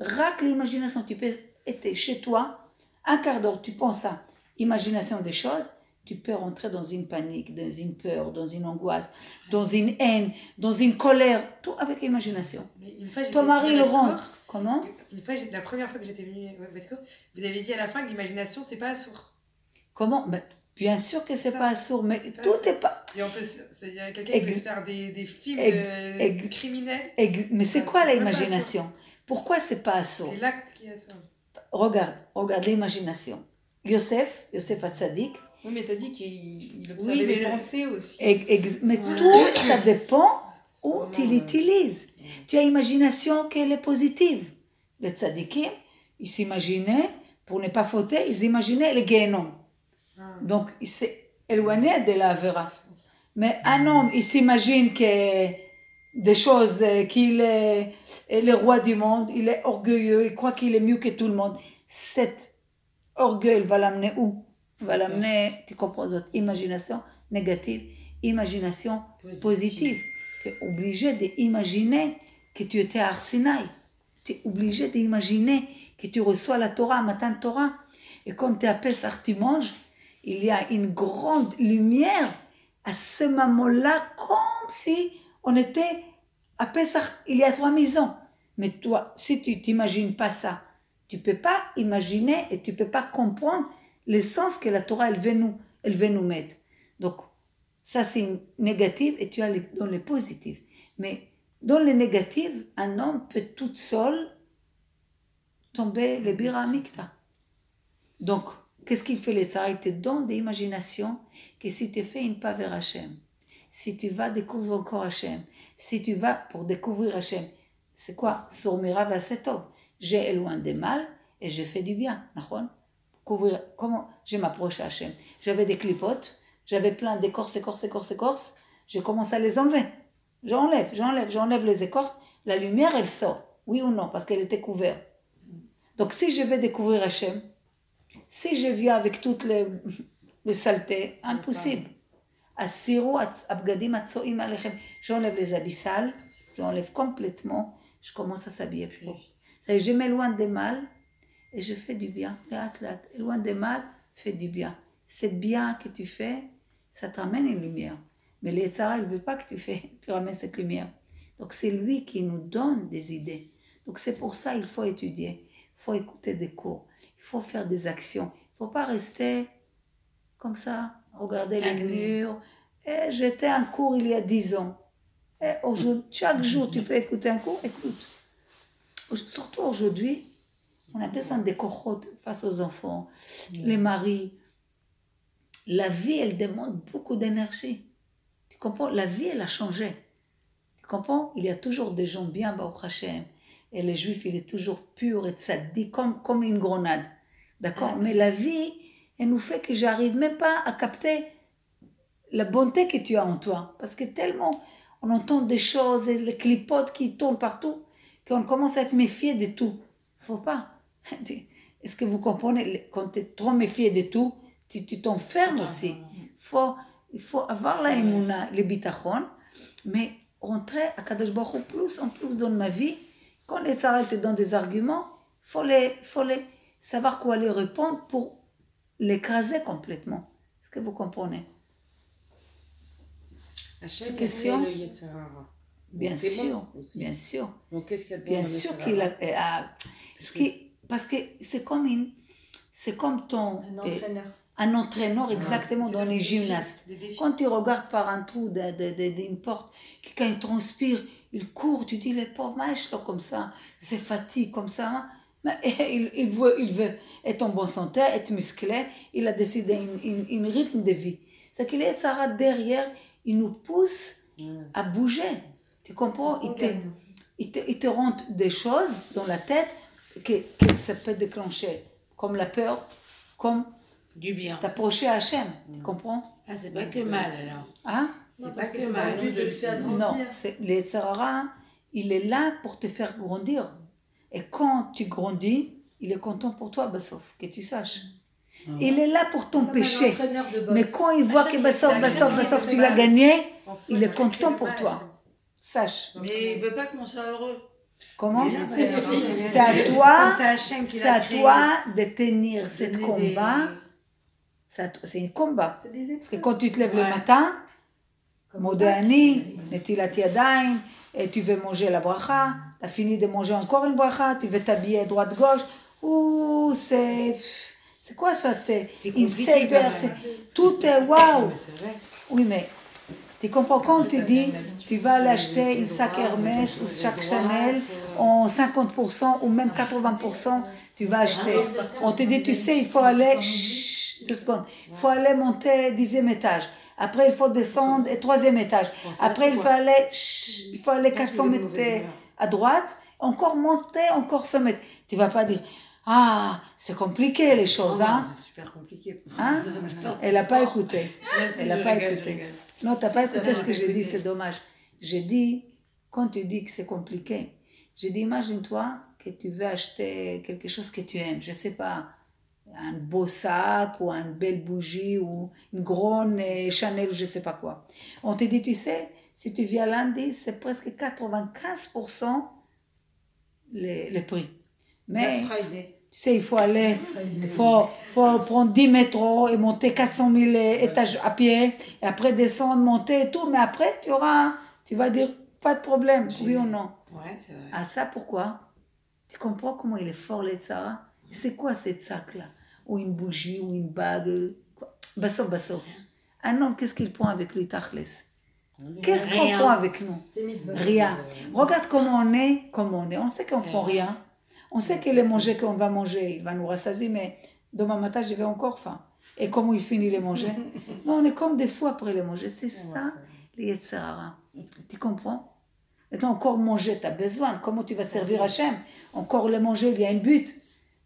A: Rac l'imagination, tu peux être chez toi, un quart d'heure, tu penses ça. imagination des choses, tu peux rentrer dans une panique, dans une peur, dans une angoisse, dans une haine, dans une colère, tout avec l'imagination. Ton mari, il rentre. Comment?
D: La première fois que j'étais venue à votre cours, vous avez dit à la fin que l'imagination, c'est pas sourd.
A: Comment? Ben, bien sûr que c'est pas sourd, mais tout n'est pas...
D: Il y a quelqu'un qui peut se faire des films criminels.
A: Mais c'est quoi l'imagination? Pourquoi c'est pas sourd?
D: C'est l'acte qui est sourd.
A: Regarde l'imagination. Yosef Hatzadik.
B: Oui, mais tu as dit qu'il observait les pensées aussi.
A: Mais tout, ça dépend où tu l'utilises. Tu as imagination qu'elle est positive. Les tzadikim, ils s'imaginaient, pour ne pas fauter, ils imaginaient le Gehenom. Donc, il s'est éloigné de la vera. Mais un homme, il s'imagine que des choses, qu'il est le roi du monde, il est orgueilleux, il croit qu'il est mieux que tout le monde. Cet orgueil va l'amener où? Va l'amener, tu comprends, imagination négative, imagination positive. Tu es obligé d'imaginer que tu étais à Arsinaï. Tu es obligé d'imaginer que tu reçois la Torah, matin de Torah. Et quand tu es à Pessah, tu manges, il y a une grande lumière à ce moment-là, comme si on était à Pessah il y a 3000 ans. Mais toi, si tu t'imagines pas ça, tu ne peux pas imaginer et tu ne peux pas comprendre l'essence que la Torah elle veut nous mettre. Donc, ça c'est une négative et tu as dans les positives. Mais dans les négatives, un homme peut tout seul tomber le bira mikta. Donc, qu'est-ce qu'il fait les tzara? Il te donne des imaginations que si tu fais une pas vers Hachem, si tu vas découvrir encore Hachem, si tu vas pour découvrir Hachem, c'est quoi? Sourmira vasetov. J'ai éloigné des mal et je fais du bien. Comment je m'approche à Hachem? J'avais des clipotes, j'avais plein d'écorces, je commence à les enlever. J'enlève les écorces, la lumière elle sort, oui ou non, parce qu'elle était couverte. Donc si je vais découvrir Hachem, si je viens avec toutes les saletés, impossible. J'enlève les habits sales, j'enlève complètement, je commence à s'habiller propre. Je m'éloigne des mal et je fais du bien. Loin des mal, fais du bien. C'est bien que tu fais, ça te ramène une lumière. Mais les tzara, il ne veut pas que tu ramènes cette lumière. Donc c'est lui qui nous donne des idées. Donc c'est pour ça qu'il faut étudier, il faut écouter des cours, il faut faire des actions. Il ne faut pas rester comme ça, regarder les murs. J'étais en cours il y a 10 ans. Chaque jour, tu peux écouter un cours, écoute. Surtout aujourd'hui, on a besoin des cochotes face aux enfants, les maris. La vie, elle demande beaucoup d'énergie. Tu comprends? La vie, elle a changé. Tu comprends? Il y a toujours des gens bien, Baruch Hashem. Et les juifs, il est toujours pur et tzaddik, comme une grenade. D'accord? Mais la vie, elle nous fait que j'arrive même pas à capter la bonté que tu as en toi. Parce que tellement, on entend des choses, et les clipotes qui tournent partout, qu'on commence à être méfié de tout. Faut pas. Est-ce que vous comprenez? Quand tu es trop méfié de tout, tu t'enfermes aussi. Il faut avoir la émouna, le bitachon, mais rentrer à Kadosh Baruch Hu plus en plus dans ma vie. Quand les Sarah te donnent des arguments, faut les savoir quoi les répondre pour l'écraser complètement. Est-ce que vous comprenez?
C: Hachem
A: question?
C: Le Yetzirah.
A: Bien
C: c'est
A: sûr,
C: bon aussi.
A: bien sûr.
C: Donc qu'est-ce qu'il y a de bon
A: Bien
C: dans
A: sûr
C: Yetzirah?
A: qu'il a... parce que c'est comme ton...
D: Un entraîneur.
A: Un entraîneur exactement dans les gymnastes. Quand tu regardes par un trou d'une porte, quelqu'un il transpire, il court, tu dis, les pauvres mèches, comme ça, c'est fatigue, comme ça. Hein? Mais il veut être en bonne santé, être musclé, il a décidé un rythme de vie. C'est qu'il est Sarah derrière, il nous pousse à bouger. Tu comprends? Il te rentre des choses dans la tête que ça peut déclencher, comme la peur, comme
C: du bien.
A: T'approcher à Hachem, tu comprends?
C: Ah, c'est pas que mal alors.
A: Hein?
C: C'est pas que mal.
D: Non,
A: le Tzarara, il est là pour te faire grandir. Et quand tu grandis, il est content pour toi, Bassof, que tu saches. Il est là pour t'empêcher. Mais quand il voit que Bassof, tu l'as gagné, il est content pour toi. Sache.
C: Mais il veut pas qu'on soit heureux.
A: Comment?
D: C'est
A: à toi de tenir ce combat C'est un combat.
B: C'est des
A: Parce que quand tu te lèves le matin, Modéani, Netilat Yadayim, et tu veux manger la bracha, tu as fini de manger encore une bracha, tu veux t'habiller à droite-gauche, ouh, c'est quoi ça?
C: C'est
A: une
C: compliqué quand même.
A: Tout est waouh.
D: C'est vrai.
A: Oui, mais tu comprends quand on te dit, tu vas aller acheter une sac Hermès ou sac Chanel en 50% ou même 80%, tu vas acheter. On te dit, tu sais, il faut aller, chut, 2 secondes, il faut aller monter 10e étage. Après, il faut descendre 3e étage. Après, il faut aller 400 mètres à droite, encore monter, encore 100 mètres. Tu ne vas pas dire, ah, c'est compliqué les choses, hein?
D: C'est super compliqué.
A: Hein? Elle n'a pas écouté. Elle n'a pas
D: Je
A: écouté.
D: rigole.
A: Non, tu n'as pas écouté ce que j'ai dit, c'est dommage. J'ai dit, quand tu dis que c'est compliqué, j'ai dit, imagine-toi que tu veux acheter quelque chose que tu aimes, je ne sais pas, un beau sac ou une belle bougie ou une grande Chanel ou je ne sais pas quoi. On te dit, tu sais, si tu viens lundi, c'est presque 95% le prix. Mais
C: Black Friday.
A: tu sais, il faut aller, faut prendre 10 métros et monter 400 000 étages à pied, et après descendre, monter et tout, mais après, tu vas dire, pas de problème, oui ou non.
D: Ouais, c'est vrai.
A: Ah ça, pourquoi? Tu comprends comment il est fort, le Tzara? C'est quoi cette sac-là? Ou une bougie, ou une bague, quoi? Basso. Un homme, qu'est-ce qu'il prend avec lui, Tachles? Qu'est-ce qu'on
C: Rien.
A: prend avec nous? Rien. Regarde comment on est. On sait qu'on prend rien. On sait que les manger qu'on va manger, il va nous rassasier, mais demain matin, j'avais encore faim. Et comment il finit les manger? Non, on est comme des fous après les manger. C'est ça, les Yetzirara. Tu comprends? Maintenant, encore manger, tu as besoin. Comment tu vas servir Hachem? Encore les manger, il y a un but.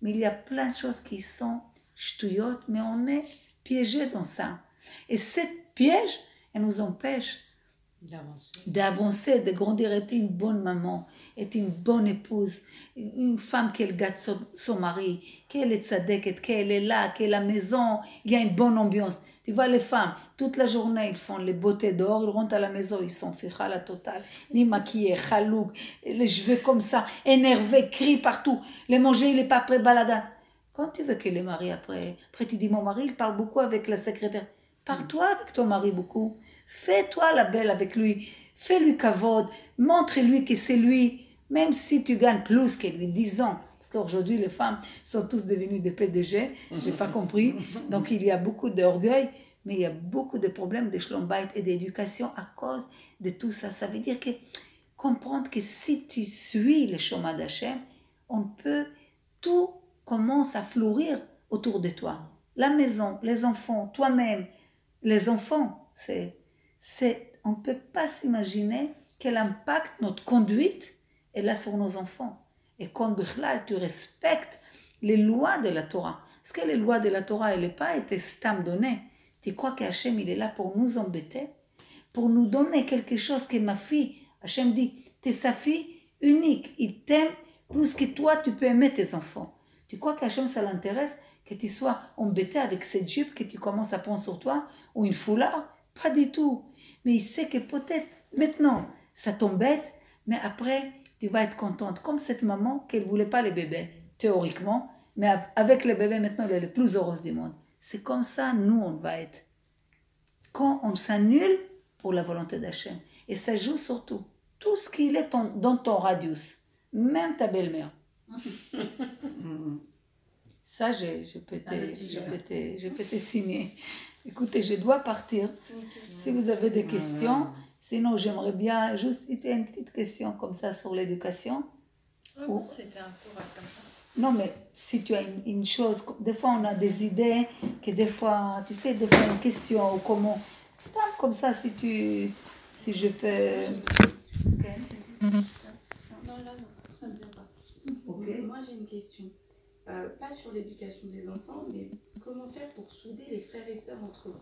A: Mais il y a plein de choses qui sont ch'touillotes, mais on est piégé dans ça. Et cette piège, elle nous empêche d'avancer, de grandir, être une bonne maman, être une bonne épouse, une femme qui gâte son mari, qu'elle est tzadeket, qu'elle est là, qu'elle est à la maison, il y a une bonne ambiance. Tu vois les femmes, toute la journée, ils font les beautés dehors, ils rentrent à la maison, ils sont fichas la totale, ni maquillés, chalouk, les cheveux comme ça, énervés, crient partout, les manger, il n'est pas prêt, balagan. Quand tu veux que les maris après tu dis, mon mari, il parle beaucoup avec la secrétaire. Parle-toi avec ton mari beaucoup. Fais-toi la belle avec lui. Fais-lui kavod. Montre-lui que c'est lui. Même si tu gagnes plus que lui, 10 ans. Parce qu'aujourd'hui, les femmes sont tous devenues des PDG. Je n'ai pas compris. Donc, il y a beaucoup d'orgueil. Mais il y a beaucoup de problèmes de shalom bayit et d'éducation à cause de tout ça. Ça veut dire que comprendre que si tu suis le chemin d'Hachem, on peut, tout commence à fleurir autour de toi. La maison, les enfants, toi-même, les enfants, on ne peut pas s'imaginer quel impact notre conduite est là sur nos enfants. Et quand Bichlal, tu respectes les lois de la Torah. Parce que les lois de la Torah, elles n'ont pas été stam données. Tu crois qu'Hachem, il est là pour nous embêter, pour nous donner quelque chose que ma fille, Hachem dit, t'es sa fille unique, il t'aime plus que toi, tu peux aimer tes enfants. Tu crois qu'Hachem, ça l'intéresse que tu sois embêté avec cette jupe que tu commences à prendre sur toi, ou une foulard? Pas du tout. Mais il sait que peut-être, maintenant, ça t'embête, mais après, tu vas être contente. Comme cette maman qu'elle ne voulait pas les bébés, théoriquement, mais avec les bébés, maintenant, elle est la plus heureuse du monde. C'est comme ça, nous, on va être. Quand on s'annule pour la volonté d'Hachem. Et ça joue surtout. Tout ce qui est dans ton radius. Même ta belle-mère. Ça, je peux te signer. Écoutez, je dois partir. Si vous avez des questions, sinon j'aimerais bien juste une petite question comme ça sur l'éducation.
E: Oh, c'était un cours comme ça.
A: Non, mais si tu as une chose, des fois on a des idées, que des fois, tu sais, des fois une question, ou comment, c'est comme ça, si je peux... Okay.
B: Non, ça ne vient pas.
A: Okay.
B: Moi, j'ai une question. Pas sur l'éducation des enfants, mais comment faire pour souder les frères et sœurs entre eux?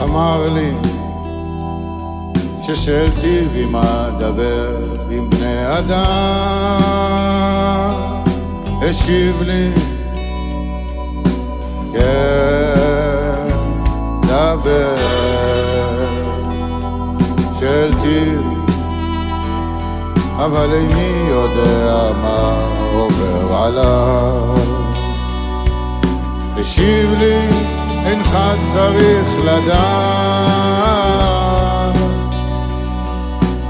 F: אמר לי ששל טבעי מה דבר עם בני אדם, השיב לי כן דבר של טבעי, אבל איני יודע מה עובר עליו. השיב לי אינך צריך לדעת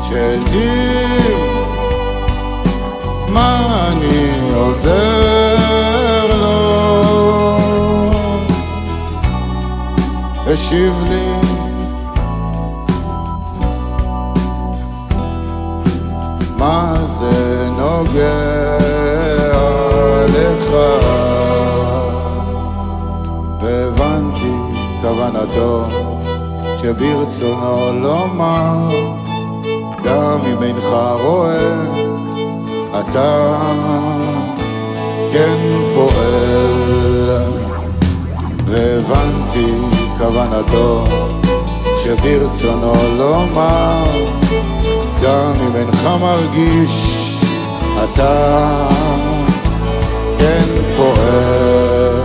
F: של טיב מה אני עוזר לו. השיב לי מה זה נוגע לך, והבנתי כוונתו שברצונו לומר גם אם אינך רואה אתה כן פועל. והבנתי כוונתו שברצונו לומר גם אם אינך מרגיש אתה כן פועל.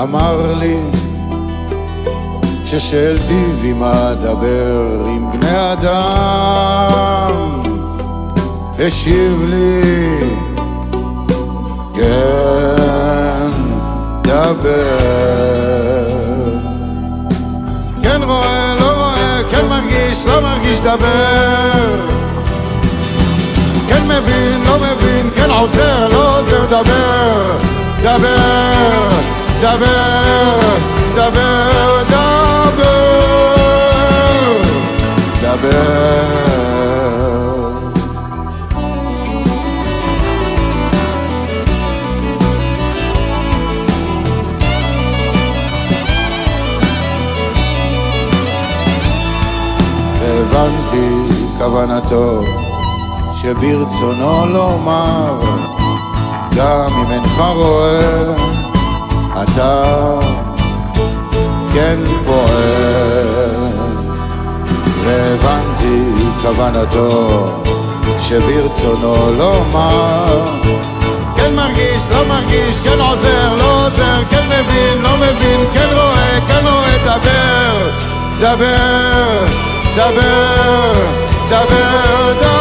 F: אמר לי ששל טבעי מה דבר עם בני אדם, השיב לי כן דבר. כן רואה לא רואה, כן מרגיש לא מרגיש דבר. כן מבין לא מבין, כן עוזר לא עוזר דבר. דבר דבר דבר דבר דבר. הבנתי כוונתו שברצונו לומר גם אם אינך רואה אתה כן פועל. והבנתי כוונתו שברצונו לומר כן מרגיש לא מרגיש, כן עוזר לא עוזר, כן מבין לא מבין, כן רואה דבר דבר דבר דבר דבר.